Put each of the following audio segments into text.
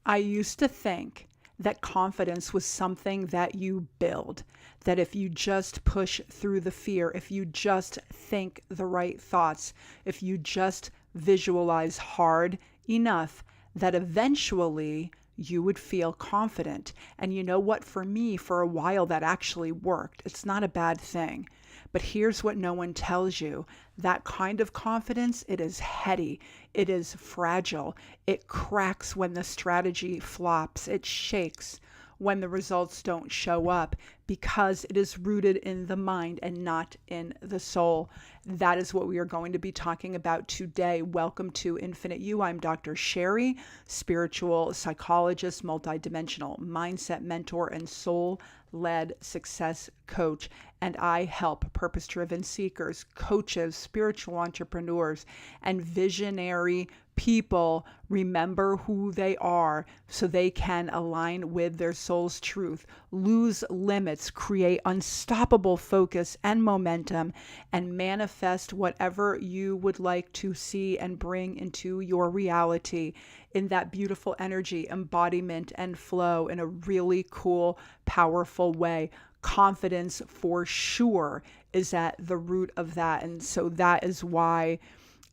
I used to think that confidence was something that you build, that if you just push through the fear, if you just think the right thoughts, if you just visualize hard enough, that eventually you would feel confident. And you know what? For me, for a while, that actually worked. It's not a bad thing. But here's what no one tells you. That kind of confidence, it is heady, it is fragile, it cracks when the strategy flops, it shakes when the results don't show up because it is rooted in the mind and not in the soul. That is what we are going to be talking about today. Welcome to Infinite You. I'm Dr. Sherry, spiritual psychologist, multidimensional mindset mentor, and soul-led success coach. And I help purpose-driven seekers, coaches, spiritual entrepreneurs, and visionary people remember who they are so they can align with their soul's truth, lose limits, create unstoppable focus and momentum, and manifest whatever you would like to see and bring into your reality in that beautiful energy, embodiment, and flow in a really cool, powerful way. Confidence for sure is at the root of that. And so that is why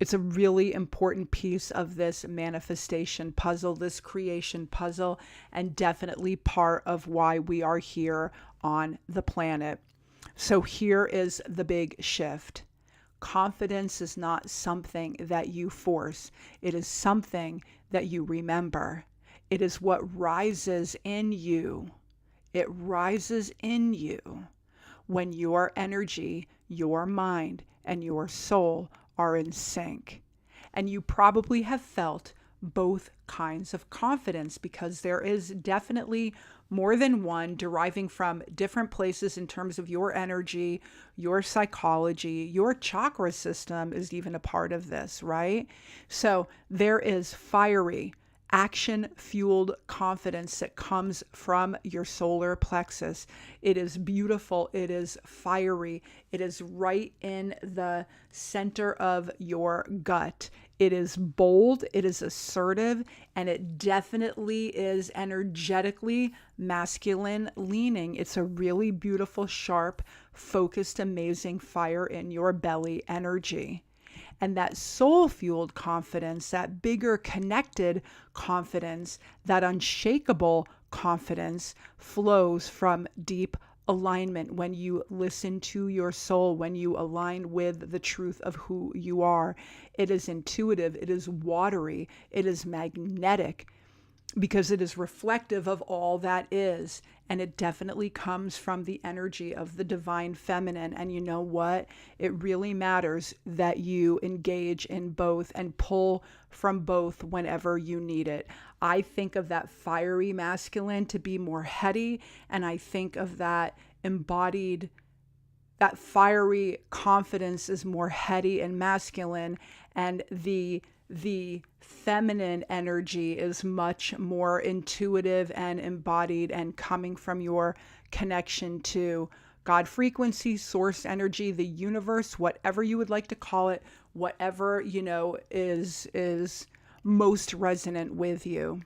it's a really important piece of this manifestation puzzle, this creation puzzle, and definitely part of why we are here on the planet. So here is the big shift. Confidence is not something that you force. It is something that you remember. It is what rises in you. It rises in you when your energy, your mind, and your soul are in sync. And you probably have felt both kinds of confidence because there is definitely more than one deriving from different places in terms of your energy, your psychology, your chakra system is even a part of this, right? So there is fiery, action-fueled confidence that comes from your solar plexus. It is beautiful. It is fiery. It is right in the center of your gut. It is bold. It is assertive. And it definitely is energetically masculine leaning. It's a really beautiful, sharp, focused, amazing fire in your belly energy. And that soul-fueled confidence, that bigger connected confidence, that unshakable confidence flows from deep alignment when you listen to your soul, when you align with the truth of who you are. It is intuitive, it is watery, it is magnetic, because it is reflective of all that is. And it definitely comes from the energy of the divine feminine. And you know what? It really matters that you engage in both and pull from both whenever you need it. I think of that fiery masculine to be more heady, and I think of that embodied, that fiery confidence is more heady and masculine, and the feminine energy is much more intuitive and embodied and coming from your connection to God frequency, source energy, the universe, whatever you would like to call it, whatever, is most resonant with you.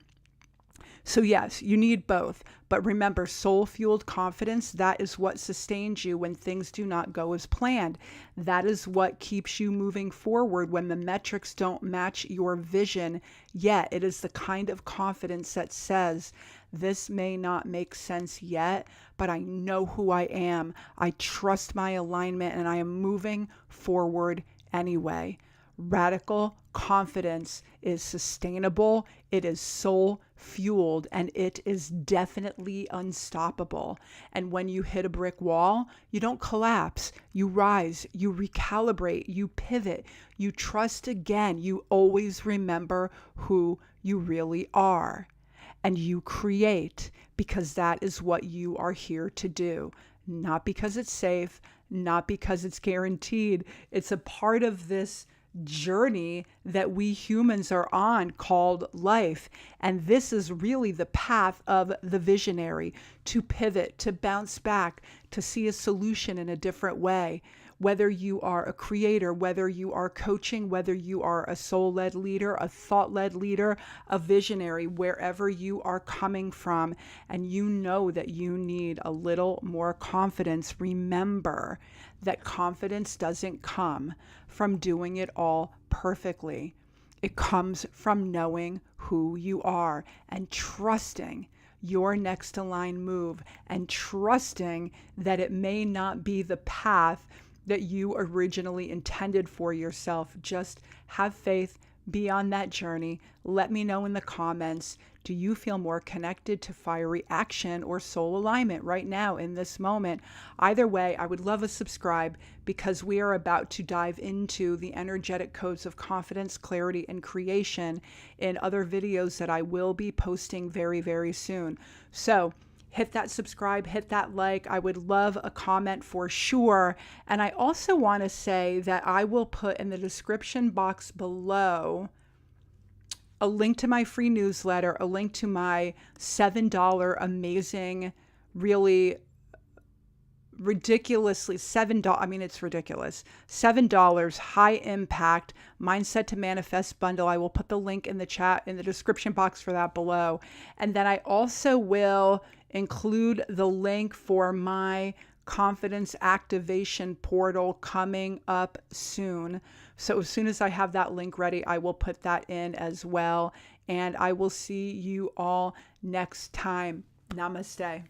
So yes, you need both. But remember, soul-fueled confidence, that is what sustains you when things do not go as planned. That is what keeps you moving forward when the metrics don't match your vision yet. It is the kind of confidence that says, this may not make sense yet, but I know who I am. I trust my alignment and I am moving forward anyway. Radical confidence is sustainable, it is soul fueled, and it is definitely unstoppable. And when you hit a brick wall, you don't collapse, you rise, you recalibrate, you pivot, you trust again, you always remember who you really are. And you create because that is what you are here to do. Not because it's safe, not because it's guaranteed. It's a part of this journey that we humans are on called life. And this is really the path of the visionary, to pivot, to bounce back, to see a solution in a different way. whether you are a creator, whether you are coaching, whether you are a soul-led leader, a thought-led leader, a visionary, wherever you are coming from, and you know that you need a little more confidence, remember that confidence doesn't come from doing it all perfectly. It comes from knowing who you are and trusting your next aligned move and trusting that it may not be the path that you originally intended for yourself. Just have faith, be on that journey. Let me know in the comments, do you feel more connected to fiery action or soul alignment right now in this moment? Either way, I would love a subscribe, because we are about to dive into the energetic codes of confidence, clarity, and creation in other videos that I will be posting very, very soon. So hit that subscribe, hit that like. I would love a comment for sure. And I also want to say that I will put in the description box below a link to my free newsletter, a link to my $7 amazing, really ridiculously $7. I mean, it's ridiculous. $7 high impact mindset to manifest bundle. I will put the link in the chat, in the description box for that below. And then I also will include the link for my confidence activation portal coming up soon. So as soon as I have that link ready, I will put that in as well. And I will see you all next time. Namaste.